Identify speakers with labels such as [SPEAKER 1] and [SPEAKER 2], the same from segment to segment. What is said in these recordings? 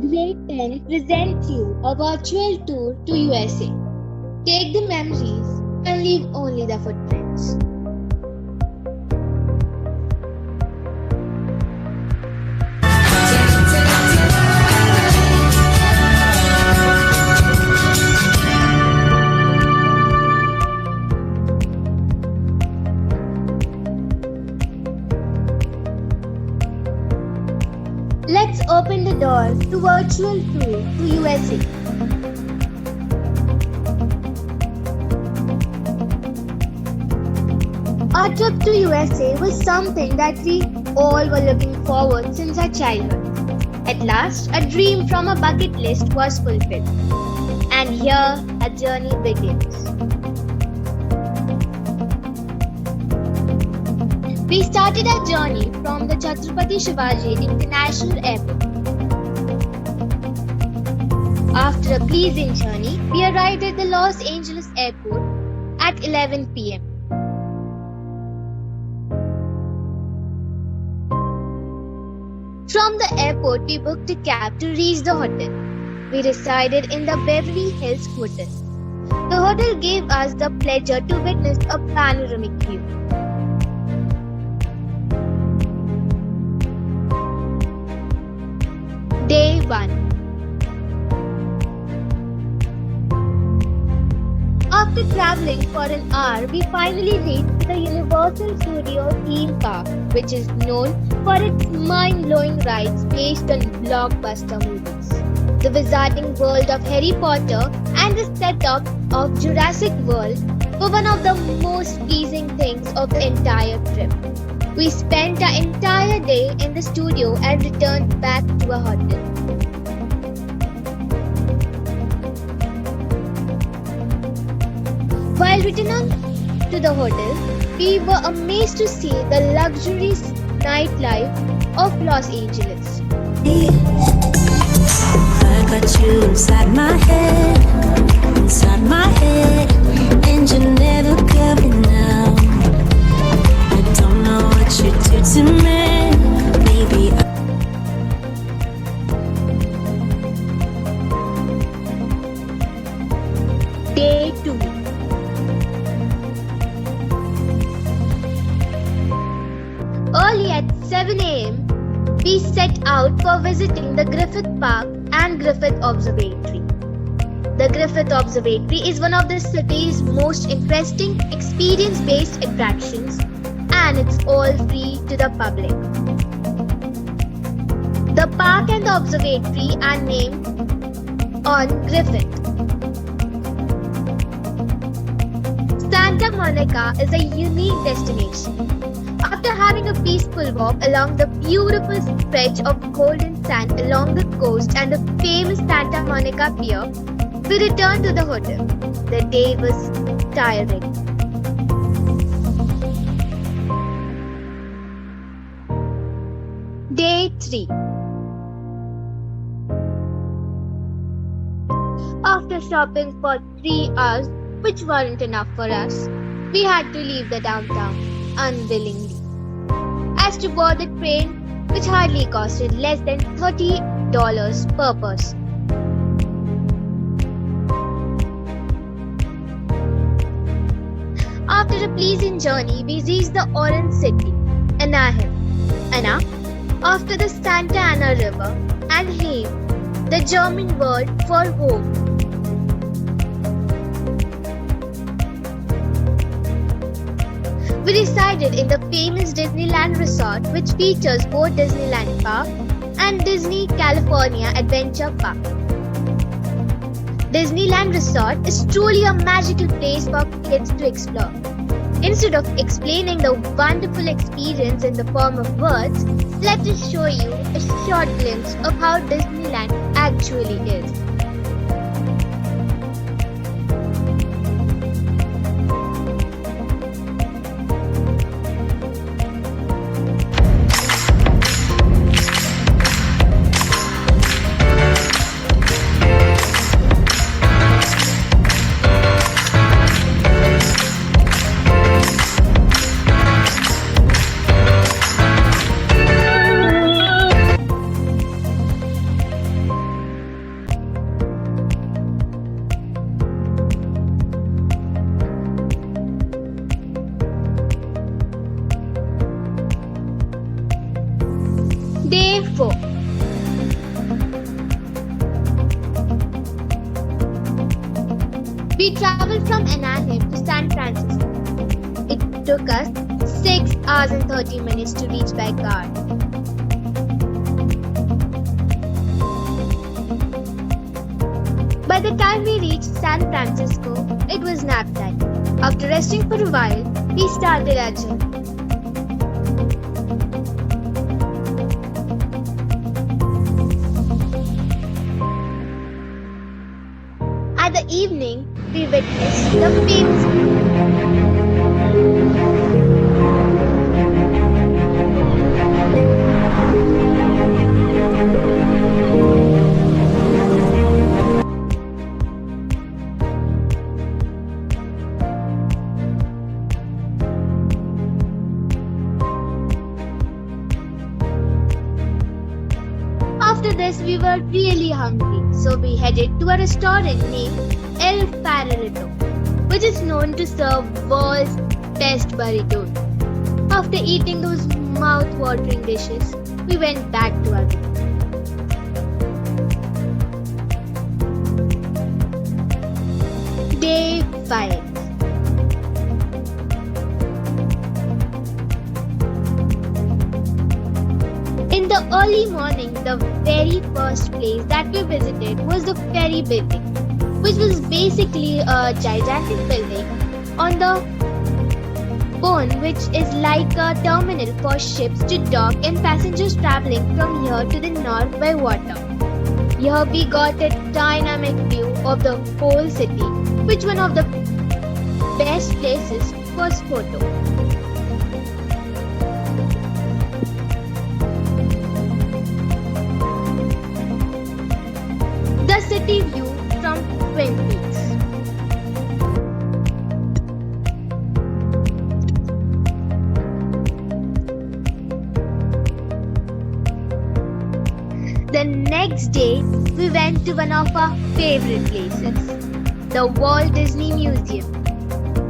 [SPEAKER 1] Grade 10 presents you a virtual tour to USA. Take the memories and leave only the footprints. Let's open the doors to virtual tour to USA. Our trip to USA was something that we all were looking forward since our childhood. At last, a dream from a bucket list was fulfilled. And here our journey begins. We started our journey from the Chhatrapati Shivaji International Airport. After a pleasing journey, we arrived at the Los Angeles Airport at 11 p.m. From the airport, we booked a cab to reach the hotel. We resided in the Beverly Hills Hotel. The hotel gave us the pleasure to witness a panoramic view. Day 1. After traveling for an hour, we finally reached the Universal Studios theme park, which is known for its mind-blowing rides based on blockbuster movies. The wizarding world of Harry Potter and the setup of Jurassic World were one of the most pleasing things of the entire trip. We spent our entire day in the studio and returned back to our hotel. While returning to the hotel, we were amazed to see the luxurious nightlife of Los Angeles.
[SPEAKER 2] I got you inside my head, and you're never coming out. I don't know what you do to me, maybe.
[SPEAKER 1] Day 2. Early at 7 a.m., we set out for visiting the Griffith Park and Griffith Observatory. The Griffith Observatory is one of the city's most interesting experience-based attractions, and it's all free to the public. The park and the observatory are named on Griffith. Santa Monica is a unique destination. After having a peaceful walk along the beautiful stretch of golden sand along the coast and the famous Santa Monica Pier, we returned to the hotel. The day was tiring. Day 3. After shopping for 3 hours, which weren't enough for us, we had to leave the downtown unwillingly. As to board the train, which hardly costed less than $30 per person. After a pleasing journey, we reached the Orange City, Anaheim. Anna, after the Santa Ana River, and Heim, the German word for home. We resided in the famous Disneyland Resort, which features both Disneyland Park and Disney California Adventure Park. Disneyland Resort is truly a magical place for kids to explore. Instead of explaining the wonderful experience in the form of words, let us show you a short glimpse of how Disneyland actually is. We traveled from Anaheim to San Francisco. It took us 6 hours and 30 minutes to reach by car. By the time we reached San Francisco, it was nap time. After resting for a while, we started our journey. At the evening, we witnessed the famous After this, we were really hungry, so we headed to a restaurant named El Farolito, which is known to serve world's best burritos. After eating those mouth-watering dishes, we went back to our room. Day 5. In the early morning, the very first place that we visited was the ferry building, which was basically a gigantic building on the pond, which is like a terminal for ships to dock and passengers traveling from here to the north by water. Here we got a dynamic view of the whole city, which one of the best places was photo. The city view from Twin Peaks. The next day, we went to one of our favorite places, the Walt Disney Museum.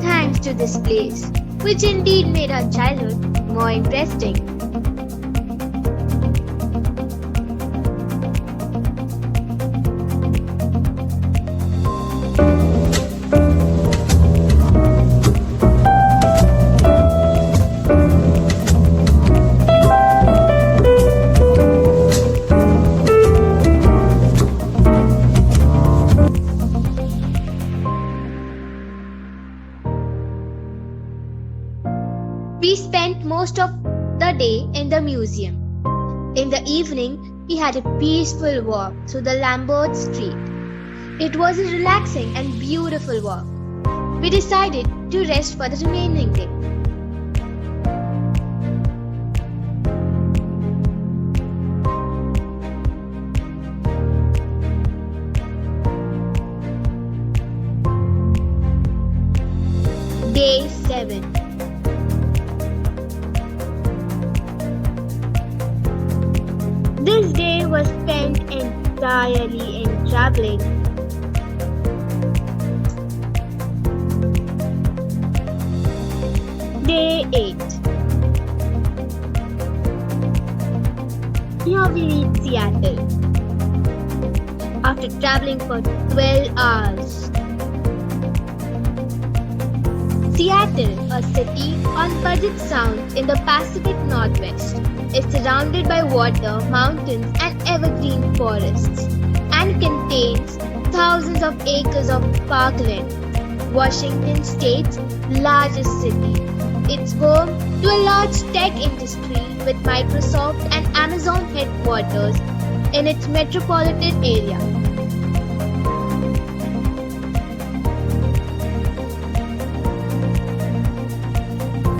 [SPEAKER 1] Thanks to this place, which indeed made our childhood more interesting. We spent most of the day in the museum. In the evening, we had a peaceful walk through the Lambert Street. It was a relaxing and beautiful walk. We decided to rest for the remaining day. Day 7. This day was spent entirely in traveling. Day 8. Here we reached Seattle. After traveling for 12 hours. Seattle, a city on Puget Sound in the Pacific Northwest, is surrounded by water, mountains, and evergreen forests, and contains thousands of acres of parkland. Washington State's largest city. It's home to a large tech industry with Microsoft and Amazon headquarters in its metropolitan area.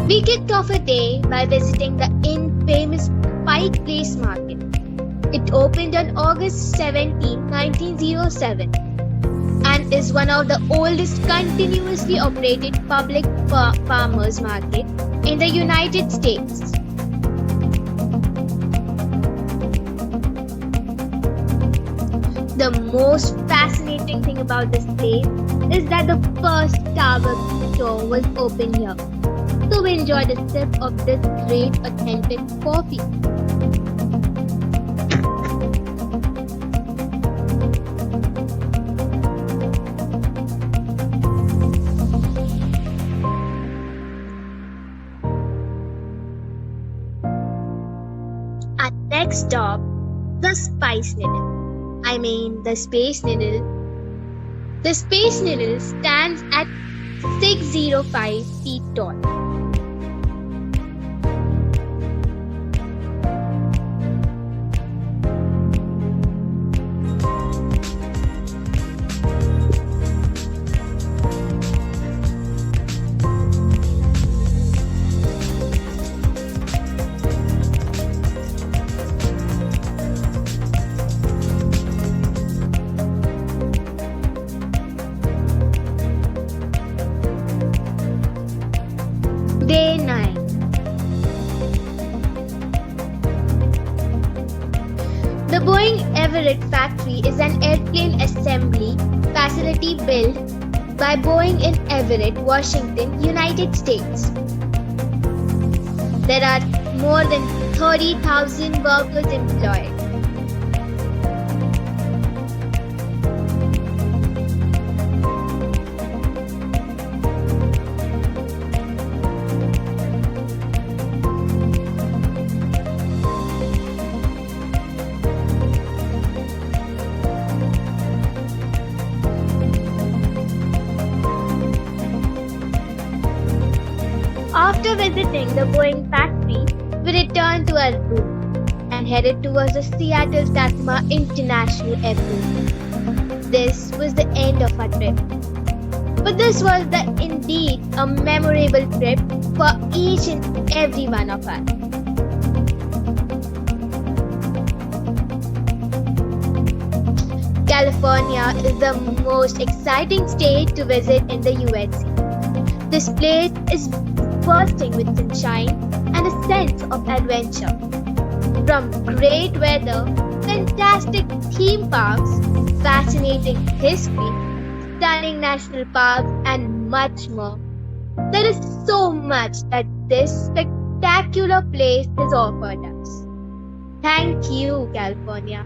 [SPEAKER 1] We kicked off a day by visiting the infamous Pike Place Market. It opened on August 17, 1907 and is one of the oldest continuously operated public farmers market in the United States. The most fascinating thing about this place is that the first Starbucks store was opened here. So we enjoyed a sip of this great authentic coffee. Next stop, the Spice Needle. I mean, the Space Needle. The Space Needle stands at 605 feet tall. Day 9. The Boeing Everett factory is an airplane assembly facility built by Boeing in Everett, Washington, United States. There are more than 30,000 workers employed. After visiting the Boeing factory, we returned to our room and headed towards the Seattle-Tacoma International Airport. This was the end of our trip. But this was indeed a memorable trip for each and every one of us. California is the most exciting state to visit in the U.S.A. This place is bursting with sunshine and a sense of adventure. From great weather, fantastic theme parks, fascinating history, stunning national parks, and much more. There is so much that this spectacular place has offered us. Thank you, California.